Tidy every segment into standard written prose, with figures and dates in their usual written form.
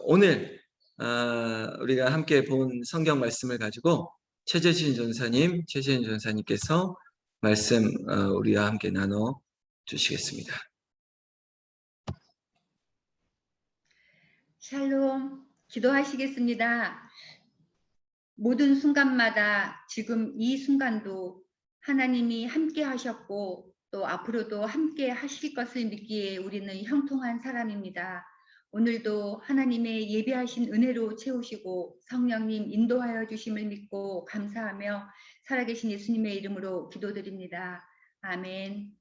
오늘 우리가 함께 본 성경 말씀을 가지고 최재신 전사님께서 말씀 우리와 함께 나눠 주시겠습니다. 샬롬, 기도하시겠습니다. 모든 순간마다 지금 이 순간도 하나님이 함께 하셨고 또 앞으로도 함께 하실 것을 믿기에 우리는 형통한 사람입니다. 오늘도 하나님의 예비하신 은혜로 채우시고 성령님 인도하여 주심을 믿고 감사하며 살아계신 예수님의 이름으로 기도드립니다. 아멘.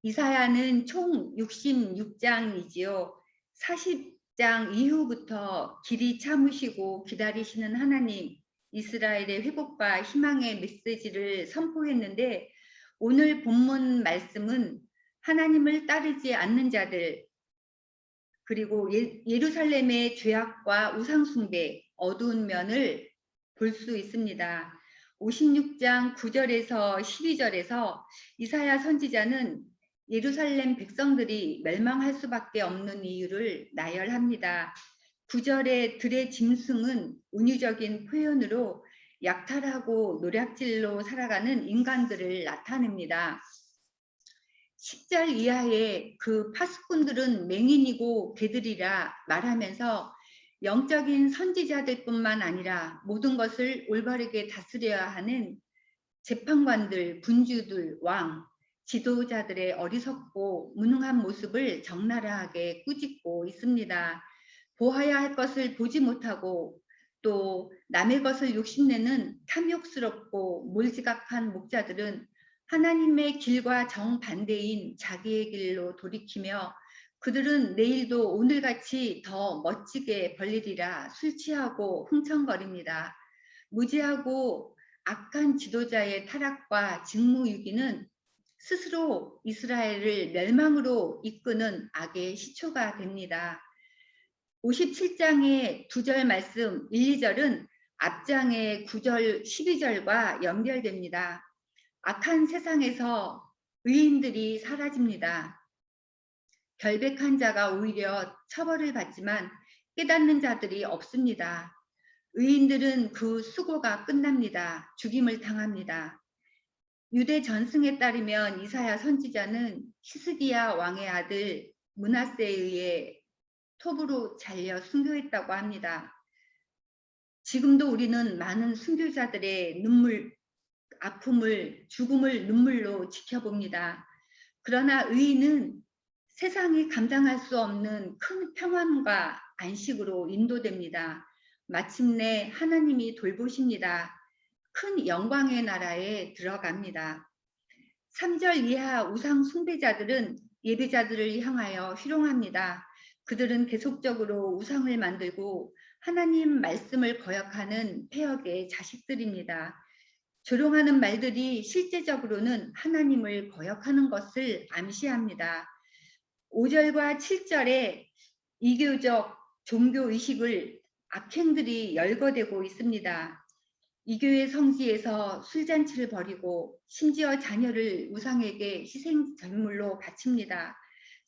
이사야는 총 66장이지요. 40장 이후부터 길이 참으시고 기다리시는 하나님, 이스라엘의 회복과 희망의 메시지를 선포했는데 오늘 본문 말씀은 하나님을 따르지 않는 자들, 그리고 예루살렘의 죄악과 우상숭배, 어두운 면을 볼 수 있습니다. 56장 9절에서 12절에서 이사야 선지자는 예루살렘 백성들이 멸망할 수밖에 없는 이유를 나열합니다. 9절의 들의 짐승은 은유적인 표현으로 약탈하고 노략질로 살아가는 인간들을 나타냅니다. 10절 이하의 그 파수꾼들은 맹인이고 개들이라 말하면서 영적인 선지자들뿐만 아니라 모든 것을 올바르게 다스려야 하는 재판관들, 군주들, 왕, 지도자들의 어리석고 무능한 모습을 적나라하게 꾸짖고 있습니다. 보아야 할 것을 보지 못하고 또 남의 것을 욕심내는 탐욕스럽고 몰지각한 목자들은 하나님의 길과 정반대인 자기의 길로 돌이키며 그들은 내일도 오늘같이 더 멋지게 벌리리라 술 취하고 흥청거립니다. 무지하고 악한 지도자의 타락과 직무유기는 스스로 이스라엘을 멸망으로 이끄는 악의 시초가 됩니다. 57장의 2절 말씀 1, 2절은 앞장의 9절, 12절과 연결됩니다. 악한 세상에서 의인들이 사라집니다. 결백한 자가 오히려 처벌을 받지만 깨닫는 자들이 없습니다. 의인들은 그 수고가 끝납니다. 죽임을 당합니다. 유대 전승에 따르면 이사야 선지자는 히스기야 왕의 아들 므낫세에 의해 톱으로 잘려 순교했다고 합니다. 지금도 우리는 많은 순교자들의 아픔을, 죽음을 눈물로 지켜봅니다. 그러나 의인은 세상이 감당할 수 없는 큰 평안과 안식으로 인도됩니다. 마침내 하나님이 돌보십니다. 큰 영광의 나라에 들어갑니다. 3절 이하 우상 숭배자들은 예배자들을 향하여 희롱합니다. 그들은 계속적으로 우상을 만들고 하나님 말씀을 거역하는 폐역의 자식들입니다. 조롱하는 말들이 실제적으로는 하나님을 거역하는 것을 암시합니다. 5절과 7절에 이교적 종교의식을 악행들이 열거되고 있습니다. 이교의 성지에서 술잔치를 벌이고 심지어 자녀를 우상에게 희생제물로 바칩니다.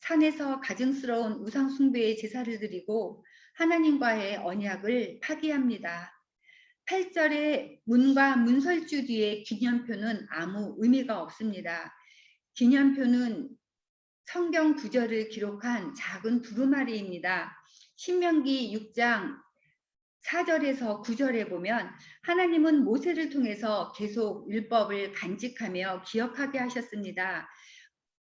산에서 가증스러운 우상 숭배의 제사를 드리고 하나님과의 언약을 파기합니다. 8절의 문과 문설주 뒤에 기념표는 아무 의미가 없습니다. 기념표는 성경 구절을 기록한 작은 두루마리입니다. 신명기 6장 4절에서 9절에 보면 하나님은 모세를 통해서 계속 율법을 간직하며 기억하게 하셨습니다.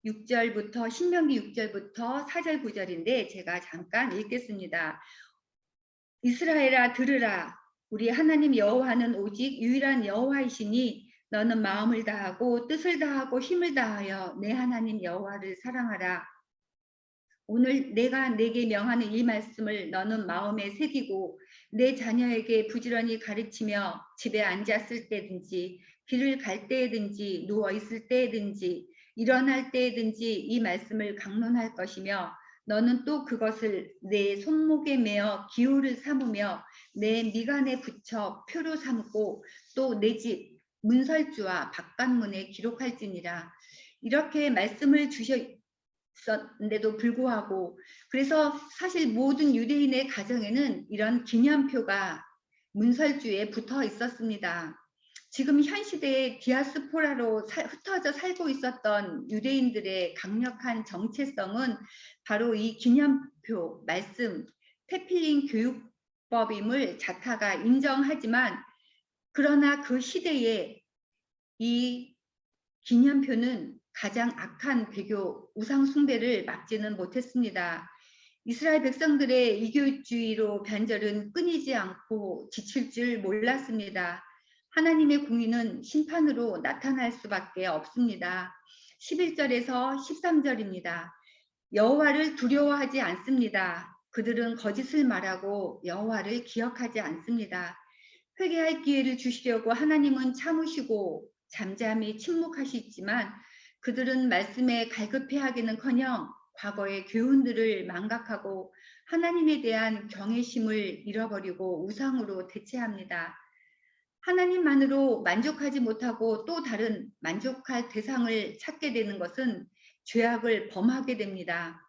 6절부터 신명기 6절부터 4절 9절인데 제가 잠깐 읽겠습니다. 이스라엘아 들으라. 우리 하나님 여호와는 오직 유일한 여호와이시니 너는 마음을 다하고 뜻을 다하고 힘을 다하여 내 하나님 여호와를 사랑하라. 오늘 내가 내게 명하는 이 말씀을 너는 마음에 새기고 내 자녀에게 부지런히 가르치며 집에 앉았을 때든지 길을 갈 때든지 누워 있을 때든지 일어날 때든지 이 말씀을 강론할 것이며 너는 또 그것을 내 손목에 매어 기호를 삼으며 내 미간에 붙여 표로 삼고 또 내 집 문설주와 바깥문에 기록할지니라. 이렇게 말씀을 있었는데도 불구하고 그래서 사실 모든 유대인의 가정에는 이런 기념표가 문설주에 붙어 있었습니다. 지금 현 시대에 디아스포라로 흩어져 살고 있었던 유대인들의 강력한 정체성은 바로 이 기념표, 말씀, 테필린 교육법임을 자타가 인정하지만 그러나 그 시대에 이 기념표는 가장 악한 배교, 우상 숭배를 막지는 못했습니다. 이스라엘 백성들의 이교주의로 변절은 끊이지 않고 지칠 줄 몰랐습니다. 하나님의 공의는 심판으로 나타날 수밖에 없습니다. 11절에서 13절입니다. 여호와를 두려워하지 않습니다. 그들은 거짓을 말하고 여호와를 기억하지 않습니다. 회개할 기회를 주시려고 하나님은 참으시고 잠잠히 침묵하시지만 그들은 말씀에 갈급해하기는커녕 과거의 교훈들을 망각하고 하나님에 대한 경외심을 잃어버리고 우상으로 대체합니다. 하나님만으로 만족하지 못하고 또 다른 만족할 대상을 찾게 되는 것은 죄악을 범하게 됩니다.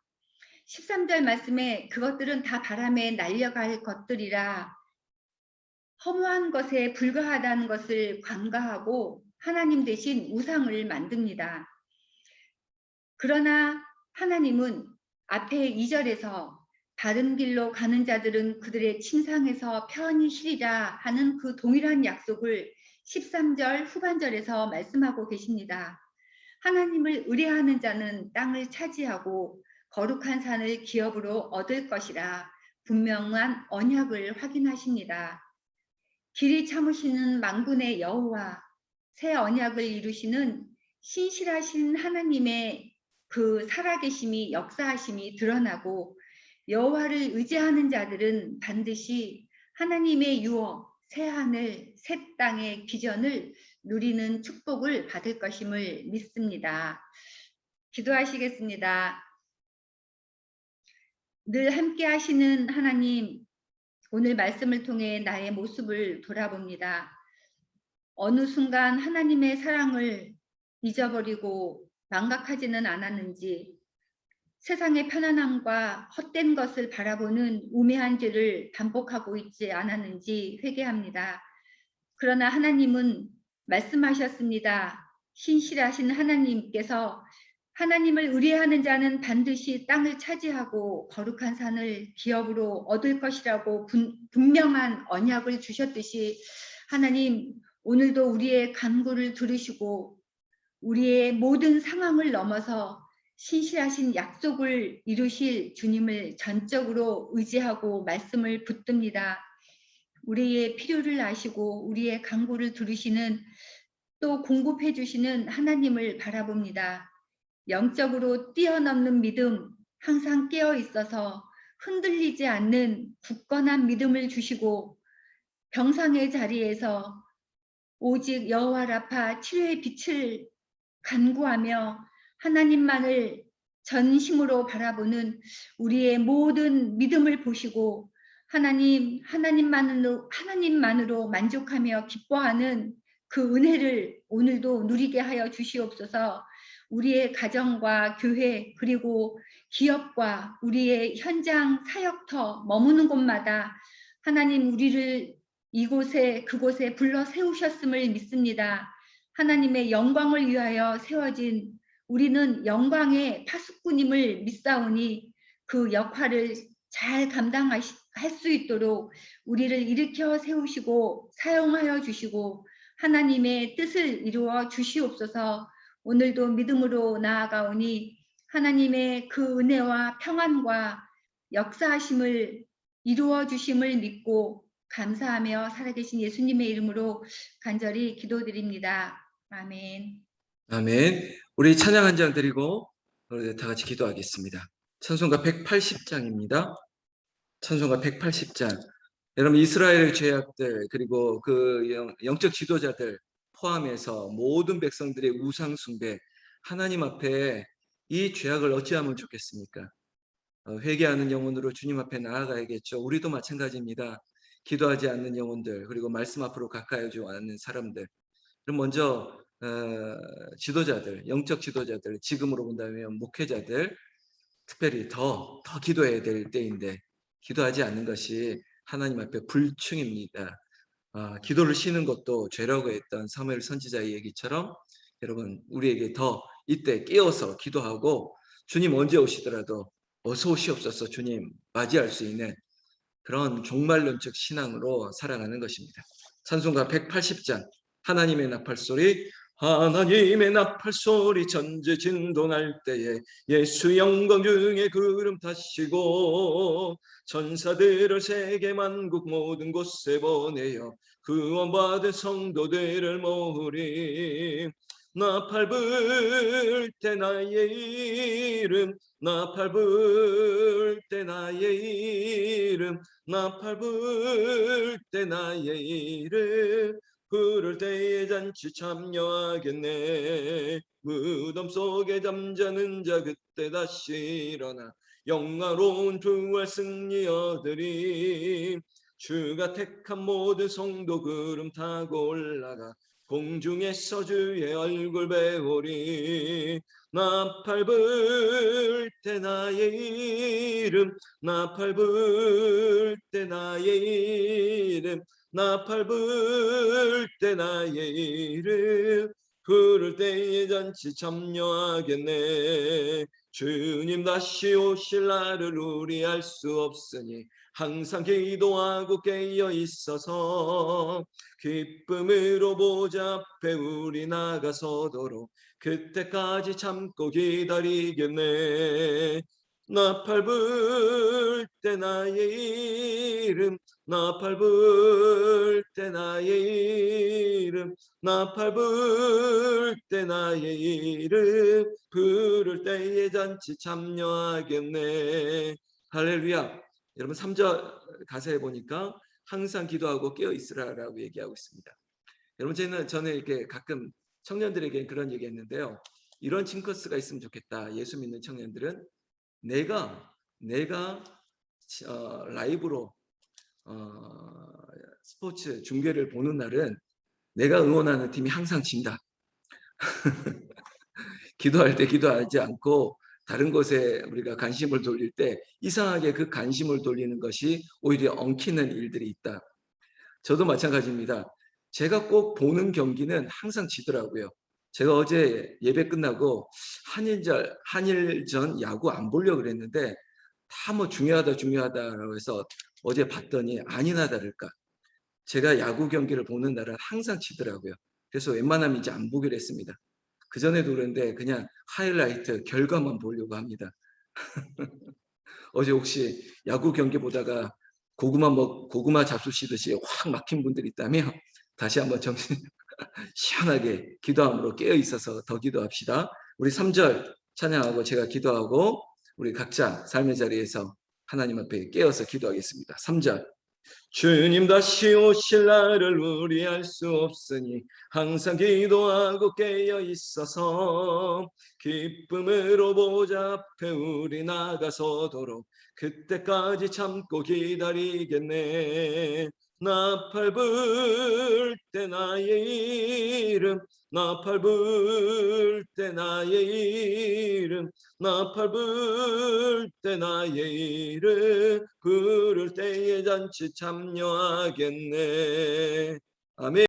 13절 말씀에 그것들은 다 바람에 날려갈 것들이라 허무한 것에 불과하다는 것을 간과하고 하나님 대신 우상을 만듭니다. 그러나 하나님은 앞에 2절에서 바른 길로 가는 자들은 그들의 침상에서 편히 쉬리라 하는 그 동일한 약속을 13절 후반절에서 말씀하고 계십니다. 하나님을 의뢰하는 자는 땅을 차지하고 거룩한 산을 기업으로 얻을 것이라 분명한 언약을 확인하십니다. 길이 참으시는 만군의 여호와, 새 언약을 이루시는 신실하신 하나님의 그 살아계심이 역사하심이 드러나고 여호와를 의지하는 자들은 반드시 하나님의 유업, 새 하늘, 새 땅의 비전을 누리는 축복을 받을 것임을 믿습니다. 기도하시겠습니다. 늘 함께 하시는 하나님, 오늘 말씀을 통해 나의 모습을 돌아봅니다. 어느 순간 하나님의 사랑을 잊어버리고 망각하지는 않았는지 세상의 편안함과 헛된 것을 바라보는 우매한 죄를 반복하고 있지 않았는지 회개합니다. 그러나 하나님은 말씀하셨습니다. 신실하신 하나님께서 하나님을 의뢰하는 자는 반드시 땅을 차지하고 거룩한 산을 기업으로 얻을 것이라고 분명한 언약을 주셨듯이 하나님 오늘도 우리의 간구를 들으시고 우리의 모든 상황을 넘어서 신실하신 약속을 이루실 주님을 전적으로 의지하고 말씀을 붙듭니다. 우리의 필요를 아시고 우리의 간구를 들으시는 또 공급해 주시는 하나님을 바라봅니다. 영적으로 뛰어넘는 믿음, 항상 깨어 있어서 흔들리지 않는 굳건한 믿음을 주시고 병상의 자리에서 오직 여호와 라파 치료의 빛을 간구하며 하나님만을 전심으로 바라보는 우리의 모든 믿음을 보시고 하나님만으로 만족하며 기뻐하는 그 은혜를 오늘도 누리게 하여 주시옵소서. 우리의 가정과 교회 그리고 기업과 우리의 현장 사역터 머무는 곳마다 하나님 우리를 이곳에 그곳에 불러 세우셨음을 믿습니다. 하나님의 영광을 위하여 세워진 우리는 영광의 파수꾼임을 믿사오니 그 역할을 잘 감당할 수 있도록 우리를 일으켜 세우시고 사용하여 주시고 하나님의 뜻을 이루어 주시옵소서. 오늘도 믿음으로 나아가오니 하나님의 그 은혜와 평안과 역사하심을 이루어 주심을 믿고 감사하며 살아계신 예수님의 이름으로 간절히 기도드립니다. 아멘. 아멘. 우리 찬양 한 장 드리고 우리 다 같이 기도하겠습니다. 찬송가 180장입니다. 찬송가 180장. 여러분 이스라엘의 죄악들 그리고 그 영적 지도자들 포함해서 모든 백성들의 우상 숭배 하나님 앞에 이 죄악을 어찌하면 좋겠습니까? 회개하는 영혼으로 주님 앞에 나아가야겠죠. 우리도 마찬가지입니다. 기도하지 않는 영혼들 그리고 말씀 앞으로 가까이 오지 않는 사람들. 그럼 먼저 지도자들, 영적 지도자들, 지금으로 본다면 목회자들 특별히 더 기도해야 될 때인데 기도하지 않는 것이 하나님 앞에 불충입니다. 기도를 쉬는 것도 죄라고 했던 사무엘 선지자의 얘기처럼 여러분 우리에게 더 이때 깨어서 기도하고 주님 언제 오시더라도 어서 오시옵소서 주님 맞이할 수 있는 그런 종말론적 신앙으로 살아가는 것입니다. 찬송가 180장 하나님의 나팔소리 하나님의 나팔소리 전제 진동할 때에 예수 영광 중에 구름 타시고 천사들을 세계 만국 모든 곳에 보내어 구원받은 성도들을 모으리 나팔 불 때 나의 이름 나팔 불 때 나의 이름 나팔 불 때 나의 이름 부를 때에 잔치 참여하겠네 무덤 속에 잠자는 자 그때 다시 일어나 영화로운 부활 승리 얻으리 주가 택한 모든 성도 구름 타고 올라가 공중에서 주의 얼굴 배우리 나팔 불 때 나의 이름 나팔 불 때 나의 이름 나팔 불 때 나의 이름 부를 때에 잔치 참여하겠네 주님 다시 오실 날을 우리 알 수 없으니 항상 기도하고 깨어 있어서 기쁨으로 보좌 앞에 우리 나가서도록 그때까지 참고 기다리겠네 나팔 불 때 나의 이름 나팔 불 때 나의 이름 나팔 불 때 나의 이름 부를 때에 잔치 참여하겠네 할렐루야 여러분 3절 가사에 보니까 항상 기도하고 깨어 있으라라고 얘기하고 있습니다 여러분 저는 이렇게 가끔 청년들에게 그런 얘기했는데요 이런 징커스가 있으면 좋겠다 예수 믿는 청년들은 내가 라이브로 스포츠 중계를 보는 날은 내가 응원하는 팀이 항상 진다. 기도할 때 기도하지 않고 다른 곳에 우리가 관심을 돌릴 때 이상하게 그 관심을 돌리는 것이 오히려 엉키는 일들이 있다. 저도 마찬가지입니다. 제가 꼭 보는 경기는 항상 지더라고요. 제가 어제 예배 끝나고 한일전 야구 안 보려고 그랬는데 다 뭐 중요하다라고 해서 어제 봤더니 아니나 다를까 제가 야구 경기를 보는 날은 항상 지더라고요. 그래서 웬만하면 이제 안 보기로 했습니다. 그전에도 그런데 그냥 하이라이트 결과만 보려고 합니다. 어제 혹시 야구 경기 보다가 고구마 잡수시듯이 확 막힌 분들 있다면 다시 한번 정신 시원하게 기도함으로 깨어 있어서 더 기도합시다. 우리 3절 찬양하고 제가 기도하고 우리 각자 삶의 자리에서 하나님 앞에 깨어서 기도하겠습니다. 3절 주님 다시 오실 날을 우리 알 수 없으니 항상 기도하고 깨어 있어서 기쁨으로 보좌 앞에 우리 나가서도록 그때까지 참고 기다리겠네 나팔 불 때 나의 이름 나팔 불 때 나의 이름 나팔 불 때 나의 이름 부를 때에 잔치 참여하겠네 아멘